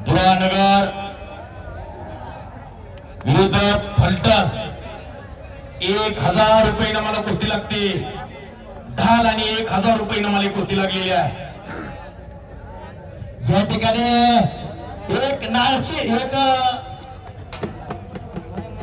बुरानगर विरुद्ध फलटण 1000 रुपये मला कुस्ती लागते. ढाल आणि 1000 रुपये मला कुस्ती लागलेली आहे. या ठिकाणी एक नाळशी एक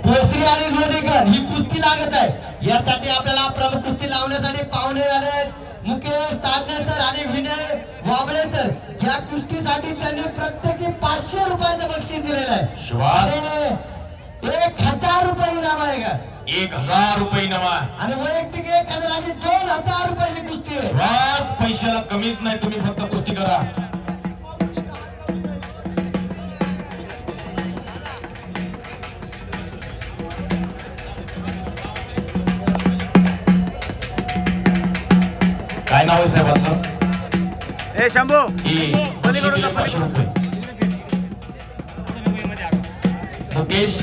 भोसरी आणि लोणीकर ही कुस्ती लागत आहे. यासाठी आपल्याला प्रमुख कुस्ती लावण्यासाठी पाहुणे आले मुकेश ताजने सर आणि विनय वाबळे सर. या कुस्तीसाठी त्यांनी प्रत्येकी 500 रुपयाचं बक्षीस दिलेलं आहे. शिवास 1000 रुपये इनाम आहे का? 1000 रुपये इनाम आहे आणि वैयक्तिक 1000 अशी 2000 रुपयाची कुस्ती आहे. शिवास पैशाला कमीच नाही. तुम्ही फक्त कुस्ती करा. काय नाव आहे साहेबांचं? ए शंभू बक्षीस दिले 500 रुपये. मुकेश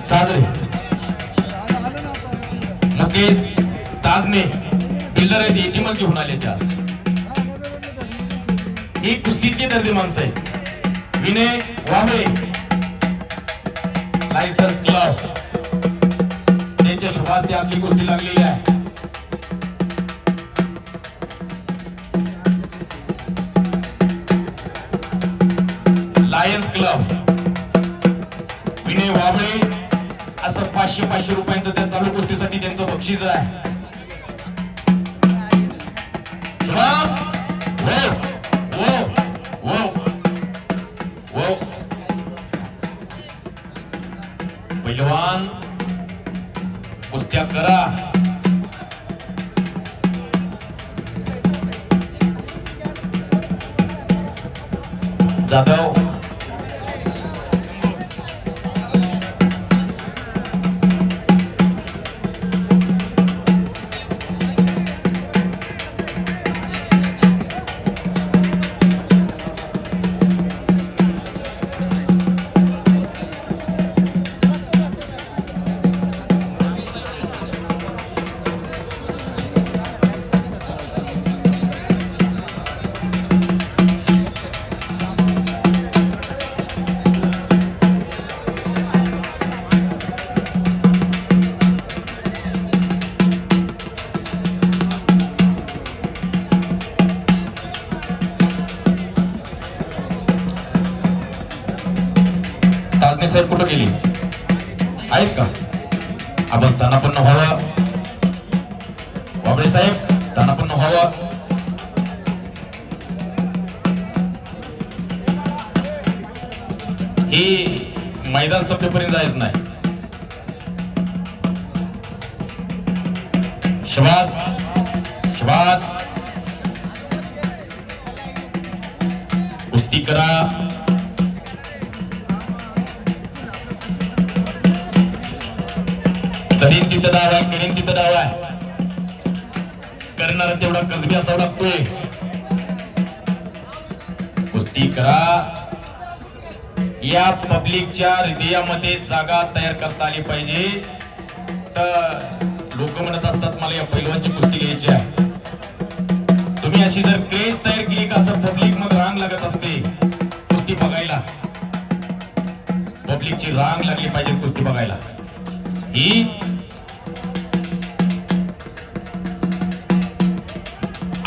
साजरे मुकेश ताजने बिल्डर आहेत. एटीमच घेऊन आले ते आज. ही कुस्तीतली दर्दी माणसं आहे. विनय वांबळे लायसन्स क्लब त्यांच्या शुभास्ते आपली कुस्ती लागलेली आहे. लायन्स क्लब विनय वाबळे असं 500 रुपयांचं त्या चालू गोष्टीसाठी त्यांचं बक्षीस आहे. पैलवान कुस्त्या करा. जाधव साहेब कुठं गेली आहेत का? आपण स्थानापन्न व्हावं. वाबळे साहेब स्थानापन्न व्हावं. ही मैदान संपेपर्यंत जायचं नाही. श्वास श्वास कुस्ती करा. करीन तिथं डाव आहे, करीन तिथं डाव आहे. करणारा तेवढा कसबी असावा लागतोय. कुस्ती करा. या पब्लिकच्या हृदयामध्ये जागा तयार करता आली पाहिजे. तर लोक म्हणत असतात मला या पैलवानची कुस्ती घ्यायची आहे. तुम्ही अशी जर क्रेज तयार केली का असं पब्लिक मग रांग लागत असते कुस्ती बघायला. पब्लिकची रांग लागली पाहिजे कुस्ती बघायला. ही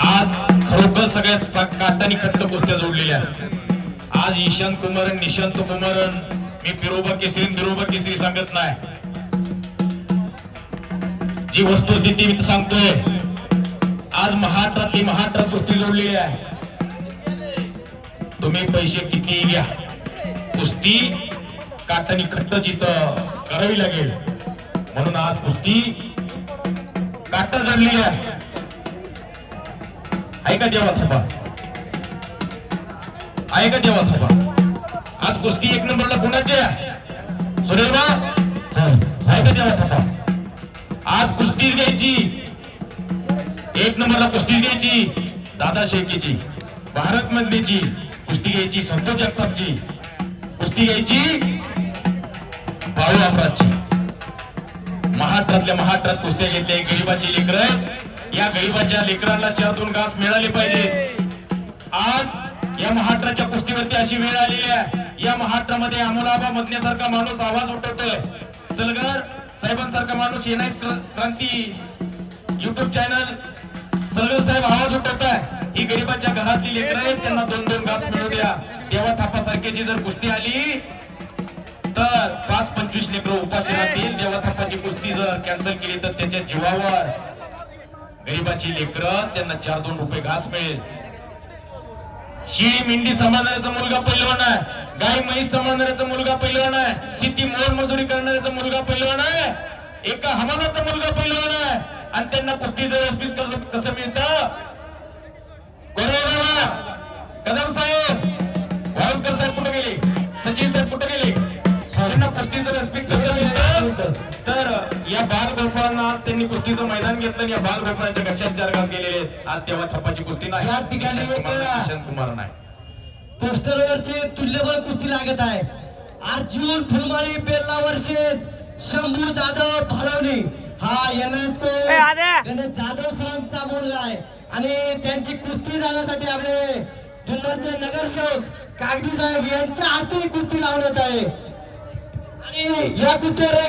आज खरोखर सगळ्या काटानी खट्ट कुस्त्या जोडलेल्या. आज ईशांत कुमारन निशांत कुमारन मी बिरोबा केसरी सांगत नाही. जी वस्तुस्थिती मी सांगतोय. आज महाराष्ट्रात कुस्ती जोडलेली आहे. तुम्ही पैसे किती घ्या कुस्ती काटानी खट्ट जिथं करावी लागेल. म्हणून आज कुस्ती काटा जोडलेली आहे. ऐका देवा थापा, ऐका देवा थापा. आज कुस्ती 1 नंबरला कुणाची आहे? सुरेबा ऐका देवा थापा. आज कुस्तीच घ्यायची 1 नंबरला कुस्तीच घ्यायची दादा शेळकेची. भारत मधलीची कुस्ती घ्यायची संतोष जगतापची. कुस्ती घ्यायची बाळू अपराधची. महाराष्ट्रात कुस्त्या घेतल्या. गरीबाची लेकरं. या गरीबाच्या लेकरांना 4-2 घास मिळाले पाहिजे. आज या महाराष्ट्राच्या कुस्तीवरती अशी वेळ आलेली आहे. या महाराष्ट्रामध्ये अमोलाबा मधण्यासारखा माणूस आवाज उठवतोय. सलगर साहेबांसारखा माणूस येणाईच क्रांती युट्यूब चॅनल सलगर साहेब आवाज उठवताय. ही गरीबाच्या घरातली लेकरं आहेत, त्यांना 2-2 घास मिळू द्या. देवा थापा सारख्याची जर कुस्ती आली तर 5-25 लेकरं उपाशी राहतील. देवा थापाची कुस्ती जर कॅन्सल केली तर त्याच्या जीवावर गरीबाची लेकरं त्यांना 4-2 रुपये घास मिळेल. शिळी मेंढी सांभाळणाऱ्याचा मुलगा पहिलवान आहे. गाय म्हैस सांभाळणाऱ्याचा मुलगा पहिलवान आहे. शेती मोलमजुरी करणाऱ्याचा मुलगा पहिलवान आहे. एका हमालाचा मुलगा पहिलवान आहे. आणि त्यांना कुस्तीचं व्यासपीठ कसं मिळतं? कदम साहेब, वाळुसकर साहेब कुठे गेले? सचिन साहेब कुठे गेले? त्यांना कुस्तीचं व्यासपीठ कसं मिळतं? तर या बालगोपाळांना आज त्यांनी कुस्तीचं मैदान घेतलं आणि या बालगोपाळांच्या घशात 4 घास गेलेले आहेत. आज तेव्हा थप्पाची कुस्ती नाही. या ठिकाणी किशन कुमार नाही. पोस्टरवरची तुल्यबळ कुस्ती लागत आहे. अर्जुन फुलमाळी बेल्ला वर्षे शंभू जाधव भाळवणी हा गणेश जाधव सरांचा मुलगा आहे आणि त्यांची कुस्ती झाल्यासाठी आपले जुन्नरचे नगरसेवक कागदी साहेब यांच्या हाती कुस्ती लावण्यात आहे. आणि या कुस्तीवर एक